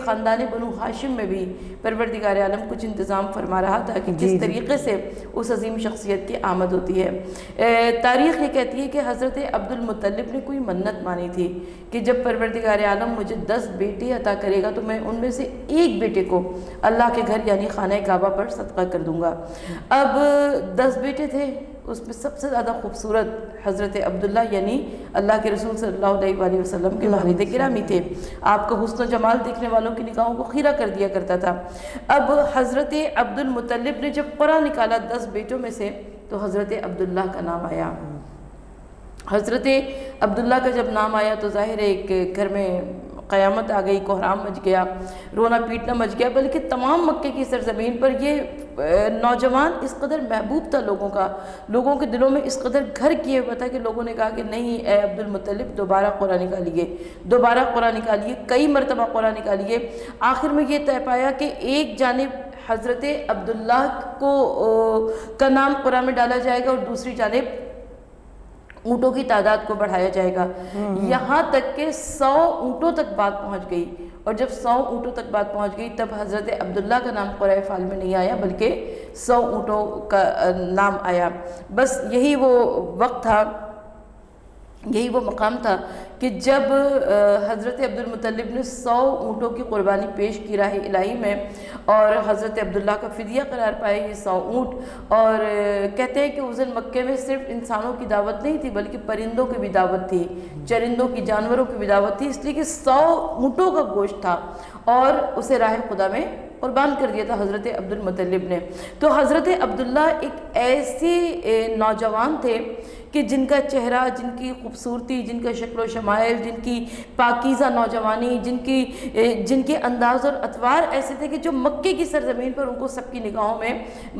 خاندان بنو ہاشم میں بھی پروردگار عالم کچھ انتظام فرما رہا تھا کہ کس طریقے سے اس عظیم شخصیت کی آمد ہوتی ہے۔ تاریخ یہ کہتی ہے کہ حضرت عبد المطلب نے کوئی منت مانی تھی کہ جب پروردگار عالم مجھے 10 بیٹے عطا کرے گا تو میں ان میں سے ایک بیٹے کو اللہ کے گھر یعنی خانہ کعبہ پر صدقہ کر دوں گا۔ اب 10 بیٹے تھے، اس میں سب سے زیادہ خوبصورت حضرت عبداللہ یعنی اللہ کے رسول صلی اللہ علیہ وآلہ وسلم کے والد گرامی تھے۔ آپ کا حسن و جمال دیکھنے والوں کی نگاہوں کو خیرہ کر دیا کرتا تھا۔ اب حضرت عبد المطلب نے جب قرعہ نکالا 10 بیٹوں میں سے تو حضرت عبداللہ کا نام آیا۔ حضرت عبداللہ کا جب نام آیا تو ظاہر ہے ایک گھر میں قیامت آ گئی، کوہرام مچ گیا، رونا پیٹنا مچ گیا، بلکہ تمام مکے کی سرزمین پر یہ نوجوان اس قدر محبوب تھا لوگوں کے دلوں میں اس قدر گھر کیے ہوا تھا کہ لوگوں نے کہا کہ نہیں اے عبد المطلب دوبارہ قرعہ نکالیے، کئی مرتبہ قرعہ نکالیے۔ آخر میں یہ طے پایا کہ ایک جانب حضرت عبداللہ کا نام قرعہ میں ڈالا جائے گا اور دوسری جانب اونٹوں کی تعداد کو بڑھایا جائے گا، یہاں تک کہ 100 اونٹوں تک بات پہنچ گئی۔ اور جب 100 اونٹوں تک بات پہنچ گئی تب حضرت عبداللہ کا نام قرعہ فال میں نہیں آیا بلکہ 100 اونٹوں کا نام آیا۔ بس یہی وہ وقت تھا، یہی وہ مقام تھا کہ جب حضرت عبد المطلب نے 100 اونٹوں کی قربانی پیش کی راہ الہی میں، اور حضرت عبداللہ کا فدیہ قرار پائے یہ 100 اونٹ۔ اور کہتے ہیں کہ اس دن مکے میں صرف انسانوں کی دعوت نہیں تھی بلکہ پرندوں کی بھی دعوت تھی، چرندوں کی، جانوروں کی بھی دعوت تھی، اس لیے کہ 100 اونٹوں کا گوشت تھا اور اسے راہ خدا میں قربان کر دیا تھا حضرت عبد المطلب نے۔ تو حضرت عبداللہ ایک ایسے نوجوان تھے کہ جن کا چہرہ، جن کی خوبصورتی، جن کا شکل و شمائل، جن کی پاکیزہ نوجوانی، جن کے انداز اور اطوار ایسے تھے کہ جو مکے کی سرزمین پر ان کو سب کی نگاہوں میں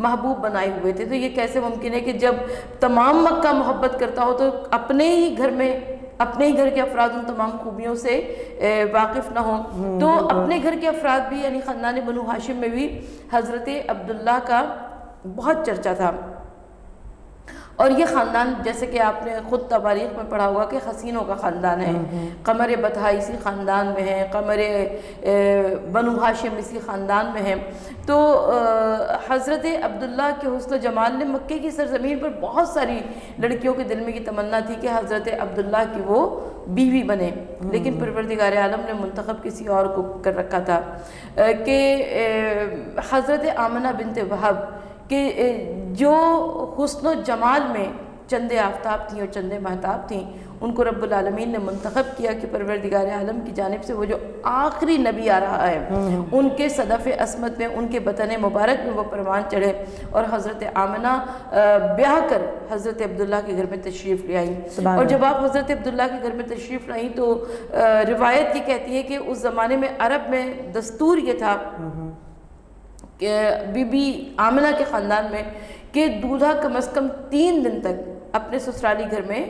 محبوب بنائے ہوئے تھے۔ تو یہ کیسے ممکن ہے کہ جب تمام مکہ محبت کرتا ہو تو اپنے ہی گھر کے افراد ان تمام خوبیوں سے واقف نہ ہوں۔ تو اپنے گھر کے افراد بھی یعنی خاندان بنو ہاشم میں بھی حضرت عبداللہ کا بہت چرچا تھا۔ اور یہ خاندان جیسے کہ آپ نے خود تواریخ میں پڑھا ہوگا کہ حسینوں کا خاندان ہے، قمر بطحہ اسی خاندان میں ہے، قمر بنو ہاشم اسی خاندان میں ہے۔ تو حضرت عبداللہ کے حسن و جمال نے مکے کی سرزمین پر بہت ساری لڑکیوں کے دل میں یہ تمنا تھی کہ حضرت عبداللہ کی وہ بیوی بنے، لیکن پروردگار عالم نے منتخب کسی اور کو کر رکھا تھا کہ حضرت آمنہ بنت وہب کہ جو حسن و جمال میں چندے آفتاب تھیں اور چندے مہتاب تھیں، ان کو رب العالمین نے منتخب کیا کہ پروردگار عالم کی جانب سے وہ جو آخری نبی آ رہا ہے ان کے صدف عصمت میں، ان کے بطن مبارک میں وہ پروان چڑھے اور حضرت آمنہ بیاہ کر حضرت عبداللہ کے گھر میں تشریف لے آئیں۔ اور جب آپ حضرت عبداللہ کے گھر میں تشریف لائیں تو روایت یہ کہتی ہے کہ اس زمانے میں عرب میں دستور یہ تھا کہ بی بی آمنہ کے خاندان میں کہ دولہا کم از کم 3 دن تک اپنے سسرالی گھر میں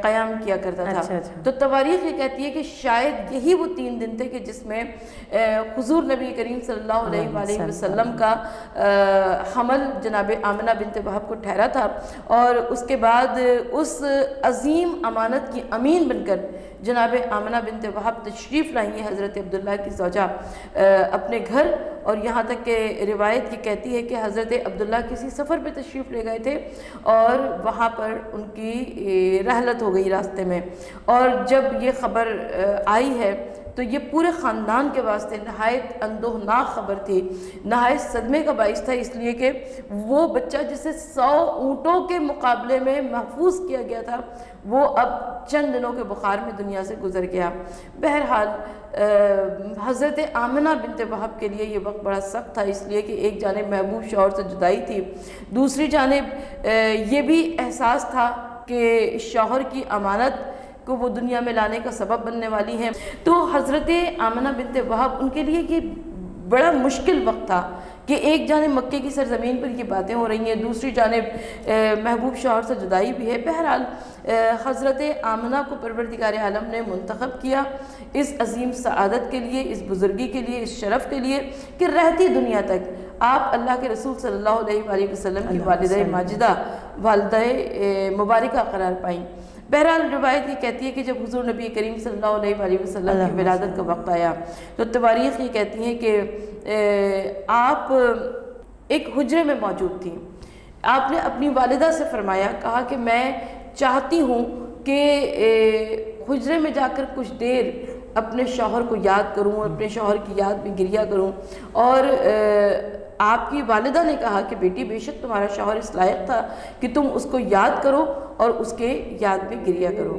قیام کیا کرتا تھا۔ تو تواریخ یہ کہتی ہے کہ شاید یہی وہ 3 دن تھے کہ جس میں حضور نبی کریم صلی اللہ علیہ وآلہ وسلم کا حمل جناب آمنہ بنت وہب کو ٹھہرا تھا، اور اس کے بعد اس عظیم امانت کی امین بن کر جناب آمنہ بنت وہب تشریف لائیں حضرت عبداللہ کی زوجہ اپنے گھر۔ اور یہاں تک کہ روایت یہ کہتی ہے کہ حضرت عبداللہ کسی سفر پہ تشریف لے گئے تھے اور وہاں پر ان کی رحلت ہو گئی راستے میں، اور جب یہ خبر آئی ہے تو یہ پورے خاندان کے واسطے نہایت اندوہناک خبر تھی، نہایت صدمے کا باعث تھا، اس لیے کہ وہ بچہ جسے 100 اونٹوں کے مقابلے میں محفوظ کیا گیا تھا وہ اب چند دنوں کے بخار میں دنیا سے گزر گیا۔ بہرحال حضرت آمنہ بنت وہب کے لیے یہ وقت بڑا سخت تھا، اس لیے کہ ایک جانب محبوب شوہر سے جدائی تھی، دوسری جانب یہ بھی احساس تھا کہ شوہر کی امانت کو وہ دنیا میں لانے کا سبب بننے والی ہیں۔ تو حضرت آمنہ بنت وہب ان کے لیے یہ بڑا مشکل وقت تھا کہ ایک جانب مکے کی سرزمین پر یہ باتیں ہو رہی ہیں، دوسری جانب محبوب شوہر سے جدائی بھی ہے۔ بہرحال حضرت آمنہ کو پروردگار عالم نے منتخب کیا اس عظیم سعادت کے لیے، اس بزرگی کے لیے، اس شرف کے لیے کہ رہتی دنیا تک آپ اللہ کے رسول صلی اللہ علیہ وآلہ وسلم کی والدہ ماجدہ، والدہ مبارکہ قرار پائیں۔ بہرحال روایت یہ کہتی ہے کہ جب حضور نبی کریم صلی اللہ علیہ وآلہ وسلم کی ولادت کا وقت آیا تو تواریخ یہ کہتی ہیں کہ آپ ایک حجرے میں موجود تھیں. آپ نے اپنی والدہ سے فرمایا، کہا کہ میں چاہتی ہوں کہ حجرے میں جا کر کچھ دیر اپنے شوہر کو یاد کروں، اپنے شوہر کی یاد میں گریہ کروں. اور آپ کی والدہ نے کہا کہ بیٹی بے شک تمہارا شوہر اس لائق تھا کہ تم اس کو یاد کرو اور اس کے یاد میں گریہ کرو.